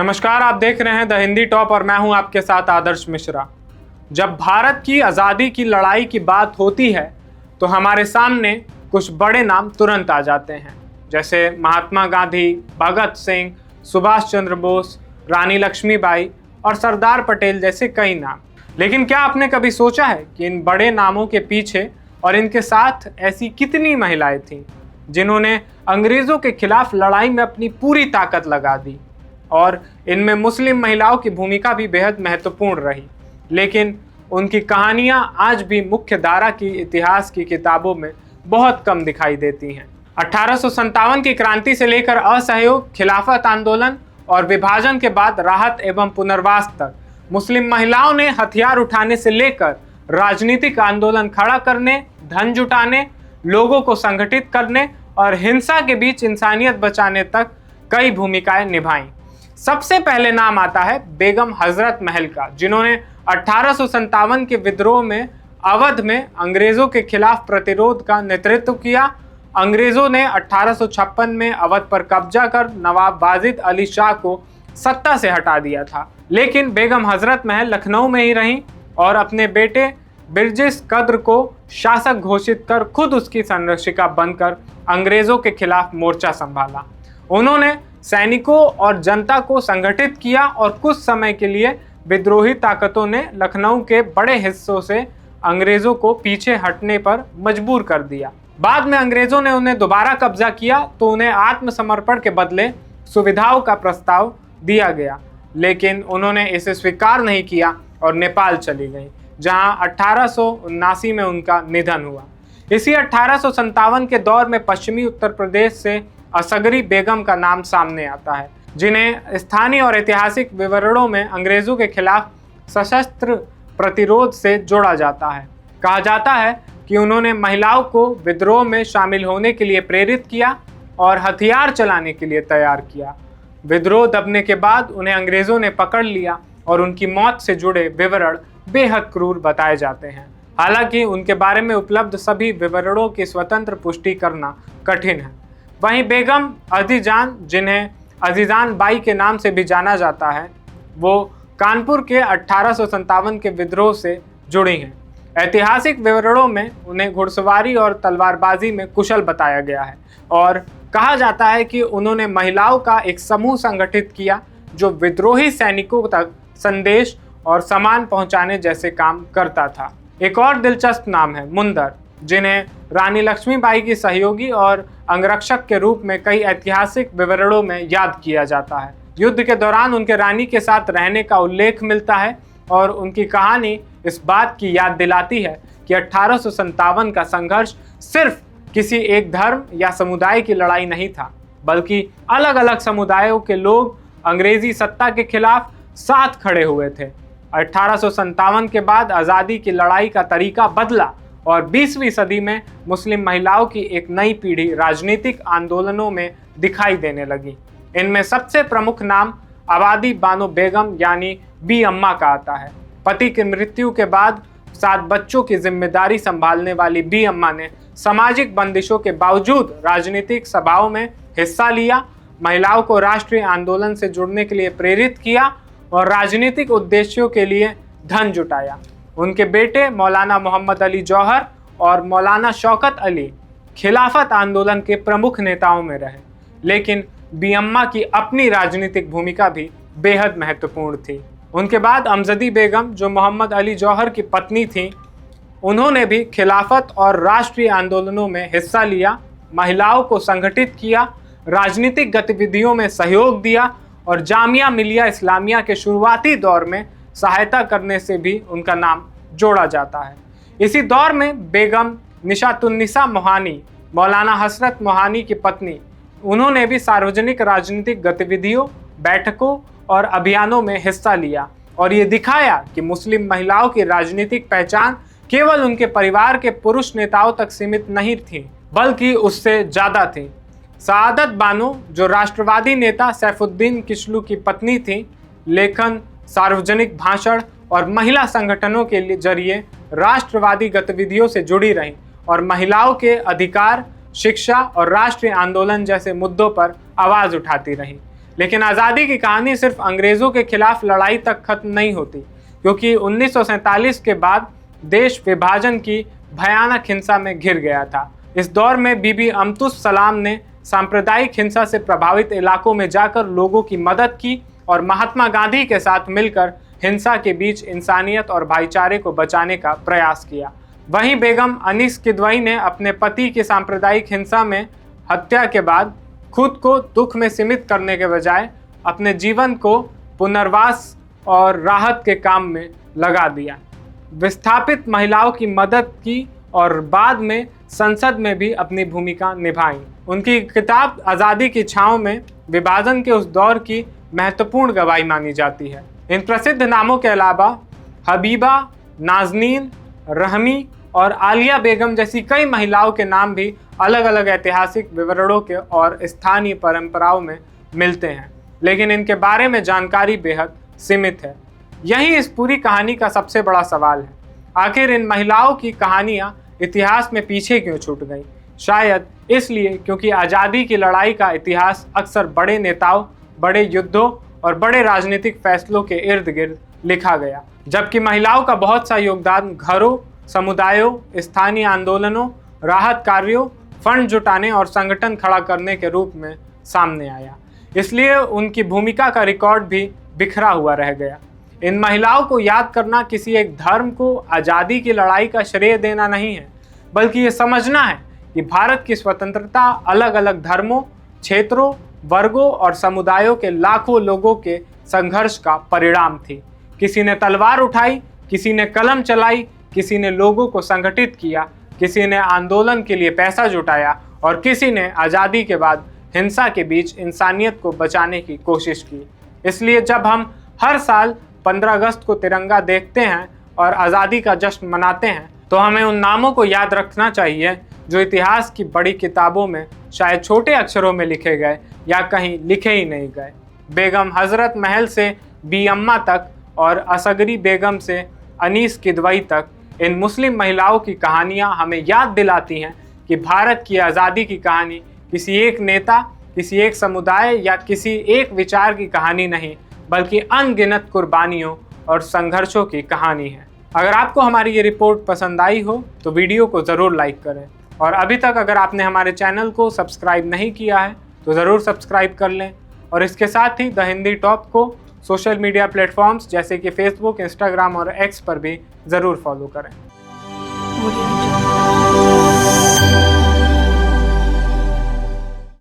नमस्कार, आप देख रहे हैं द हिंदी टॉप और मैं हूं आपके साथ आदर्श मिश्रा। जब भारत की आज़ादी की लड़ाई की बात होती है तो हमारे सामने कुछ बड़े नाम तुरंत आ जाते हैं, जैसे महात्मा गांधी, भगत सिंह, सुभाष चंद्र बोस, रानी लक्ष्मीबाई और सरदार पटेल जैसे कई नाम। लेकिन क्या आपने कभी सोचा है कि इन बड़े नामों के पीछे और इनके साथ ऐसी कितनी महिलाएं थीं जिन्होंने अंग्रेज़ों के खिलाफ लड़ाई में अपनी पूरी ताकत लगा दी? और इनमें मुस्लिम महिलाओं की भूमिका भी बेहद महत्वपूर्ण रही, लेकिन उनकी कहानियां आज भी मुख्य धारा की इतिहास की किताबों में बहुत कम दिखाई देती हैं। 1857 की क्रांति से लेकर असहयोग, खिलाफत आंदोलन और विभाजन के बाद राहत एवं पुनर्वास तक मुस्लिम महिलाओं ने हथियार उठाने से लेकर राजनीतिक आंदोलन खड़ा करने, धन जुटाने, लोगों को संगठित करने और हिंसा के बीच इंसानियत बचाने तक कई भूमिकाएं निभाई। सबसे पहले नाम आता है बेगम हजरत महल का, जिन्होंने 1857 के विद्रोह में अवध में अंग्रेजों के खिलाफ प्रतिरोध का नेतृत्व किया। अंग्रेजों ने 1856 में अवध पर कब्जा कर नवाब वाजिद अली शाह को सत्ता से हटा दिया था, लेकिन बेगम हजरत महल लखनऊ में ही रहीं और अपने बेटे बिरजिस कद्र को शासक घोषित कर खुद उसकी संरक्षिका बनकर अंग्रेजों के खिलाफ मोर्चा संभाला। उन्होंने सैनिकों और जनता को संगठित किया और कुछ समय के लिए विद्रोही ताकतों ने लखनऊ के बड़े हिस्सों से अंग्रेजों को पीछे हटने पर मजबूर कर दिया। बाद में अंग्रेजों ने उन्हें दोबारा कब्जा किया तो उन्हें आत्मसमर्पण के बदले सुविधाओं का प्रस्ताव दिया गया, लेकिन उन्होंने इसे स्वीकार नहीं किया और नेपाल चली गई, जहां 1879 में उनका निधन हुआ। इसी 1857 के दौर में पश्चिमी उत्तर प्रदेश से असगरी बेगम का नाम सामने आता है, जिन्हें स्थानीय और ऐतिहासिक विवरणों में अंग्रेजों के खिलाफ सशस्त्र प्रतिरोध से जोड़ा जाता है। कहा जाता है कि उन्होंने महिलाओं को विद्रोह में शामिल होने के लिए प्रेरित किया और हथियार चलाने के लिए तैयार किया। विद्रोह दबने के बाद उन्हें अंग्रेजों ने पकड़ लिया और उनकी मौत से जुड़े विवरण बेहद क्रूर बताए जाते हैं। हालांकि उनके बारे में उपलब्ध सभी विवरणों की स्वतंत्र पुष्टि करना कठिन है। वहीं बेगम अदीजान, जिन्हें अजीजान बाई के नाम से भी जाना जाता है, वो कानपुर के 1857 के विद्रोह से जुड़ी हैं। ऐतिहासिक विवरणों में उन्हें घुड़सवारी और तलवारबाजी में कुशल बताया गया है और कहा जाता है कि उन्होंने महिलाओं का एक समूह संगठित किया जो विद्रोही सैनिकों तक संदेश और सामान पहुंचाने जैसे काम करता था। एक और दिलचस्प नाम है मुंदर, जिन्हें रानी लक्ष्मीबाई की सहयोगी और अंगरक्षक के रूप में कई ऐतिहासिक विवरणों में याद किया जाता है। युद्ध के दौरान उनके रानी के साथ रहने का उल्लेख मिलता है और उनकी कहानी इस बात की याद दिलाती है कि 1857 का संघर्ष सिर्फ किसी एक धर्म या समुदाय की लड़ाई नहीं था, बल्कि अलग अलग समुदायों के लोग अंग्रेजी सत्ता के खिलाफ साथ खड़े हुए थे। 1857 के बाद आज़ादी की लड़ाई का तरीका बदला और 20वीं सदी में मुस्लिम महिलाओं की एक नई पीढ़ी राजनीतिक आंदोलनों में दिखाई देने लगी। इनमें सबसे प्रमुख नाम आबादी बानो बेगम यानी बी अम्मा का आता है। पति की मृत्यु के बाद 7 बच्चों की जिम्मेदारी संभालने वाली बी अम्मा ने सामाजिक बंदिशों के बावजूद राजनीतिक सभाओं में हिस्सा लिया, महिलाओं को राष्ट्रीय आंदोलन से जुड़ने के लिए प्रेरित किया और राजनीतिक उद्देश्यों के लिए धन जुटाया। उनके बेटे मौलाना मोहम्मद अली जौहर और मौलाना शौकत अली खिलाफत आंदोलन के प्रमुख नेताओं में रहे, लेकिन बी अम्मा की अपनी राजनीतिक भूमिका भी बेहद महत्वपूर्ण थी। उनके बाद अमजदी बेगम, जो मोहम्मद अली जौहर की पत्नी थीं, उन्होंने भी खिलाफत और राष्ट्रीय आंदोलनों में हिस्सा लिया, महिलाओं को संगठित किया, राजनीतिक गतिविधियों में सहयोग दिया और जामिया मिलिया इस्लामिया के शुरुआती दौर में सहायता करने से भी उनका नाम जोड़ा जाता है। इसी दौर में बेगम निशातुन्निसा मोहानी, मौलाना हसरत मोहानी की पत्नी, उन्होंने भी सार्वजनिक राजनीतिक गतिविधियों, बैठकों और अभियानों में हिस्सा लिया और ये दिखाया कि मुस्लिम महिलाओं की राजनीतिक पहचान केवल उनके परिवार के पुरुष नेताओं तक सीमित नहीं थी, बल्कि उससे ज़्यादा थी। सआदत बानो, जो राष्ट्रवादी नेता सैफुद्दीन किशलू की पत्नी थी, लेखन, सार्वजनिक भाषण और महिला संगठनों के जरिए राष्ट्रवादी गतिविधियों से जुड़ी रहीं और महिलाओं के अधिकार, शिक्षा और राष्ट्रीय आंदोलन जैसे मुद्दों पर आवाज़ उठाती रहीं। लेकिन आज़ादी की कहानी सिर्फ अंग्रेज़ों के खिलाफ लड़ाई तक खत्म नहीं होती, क्योंकि 1947 के बाद देश विभाजन की भयानक हिंसा में घिर गया था। इस दौर में बीबी अमतुस सलाम ने सांप्रदायिक हिंसा से प्रभावित इलाकों में जाकर लोगों की मदद की और महात्मा गांधी के साथ मिलकर हिंसा के बीच इंसानियत और भाईचारे को बचाने का प्रयास किया। वहीं बेगम अनीस किदवई ने अपने पति की सांप्रदायिक हिंसा में हत्या के बाद खुद को दुख में सीमित करने के बजाय अपने जीवन को पुनर्वास और राहत के काम में लगा दिया। विस्थापित महिलाओं की मदद की और बाद में संसद में भी अपनी भूमिका निभाई। उनकी किताब आज़ादी की छाँव में विभाजन के उस दौर की महत्वपूर्ण गवाही मानी जाती है। इन प्रसिद्ध नामों के अलावा हबीबा, नाज़नीन, रहमी और आलिया बेगम जैसी कई महिलाओं के नाम भी अलग अलग ऐतिहासिक विवरणों के और स्थानीय परंपराओं में मिलते हैं, लेकिन इनके बारे में जानकारी बेहद सीमित है। यही इस पूरी कहानी का सबसे बड़ा सवाल है। आखिर इन महिलाओं की कहानियाँ इतिहास में पीछे क्यों छूट गईं? शायद इसलिए क्योंकि आज़ादी की लड़ाई का इतिहास अक्सर बड़े नेताओं, बड़े युद्धों और बड़े राजनीतिक फैसलों के इर्द गिर्द लिखा गया, जबकि महिलाओं का बहुत सा योगदान घरों, समुदायों, स्थानीय आंदोलनों, राहत कार्यों, फंड जुटाने और संगठन खड़ा करने के रूप में सामने आया। इसलिए उनकी भूमिका का रिकॉर्ड भी बिखरा हुआ रह गया। इन महिलाओं को याद करना किसी एक धर्म को आज़ादी की लड़ाई का श्रेय देना नहीं है, बल्कि ये समझना है कि भारत की स्वतंत्रता अलग अलग धर्मों, क्षेत्रों, वर्गों और समुदायों के लाखों लोगों के संघर्ष का परिणाम थी। किसी ने तलवार उठाई, किसी ने कलम चलाई, किसी ने लोगों को संगठित किया, किसी ने आंदोलन के लिए पैसा जुटाया और किसी ने आज़ादी के बाद हिंसा के बीच इंसानियत को बचाने की कोशिश की। इसलिए जब हम हर साल 15 अगस्त को तिरंगा देखते हैं और आज़ादी का जश्न मनाते हैं, तो हमें उन नामों को याद रखना चाहिए जो इतिहास की बड़ी किताबों में शायद छोटे अक्षरों में लिखे गए या कहीं लिखे ही नहीं गए। बेगम हज़रत महल से बी अम्मा तक और असगरी बेगम से अनीस किदवई तक इन मुस्लिम महिलाओं की कहानियाँ हमें याद दिलाती हैं कि भारत की आज़ादी की कहानी किसी एक नेता, किसी एक समुदाय या किसी एक विचार की कहानी नहीं, बल्कि अनगिनत कुर्बानियों और संघर्षों की कहानी है। अगर आपको हमारी ये रिपोर्ट पसंद आई हो तो वीडियो को ज़रूर लाइक करें, और अभी तक अगर आपने हमारे चैनल को सब्सक्राइब नहीं किया है तो ज़रूर सब्सक्राइब कर लें, और इसके साथ ही द हिंदी टॉप को सोशल मीडिया प्लेटफॉर्म्स जैसे कि फेसबुक, इंस्टाग्राम और एक्स पर भी ज़रूर फॉलो करें।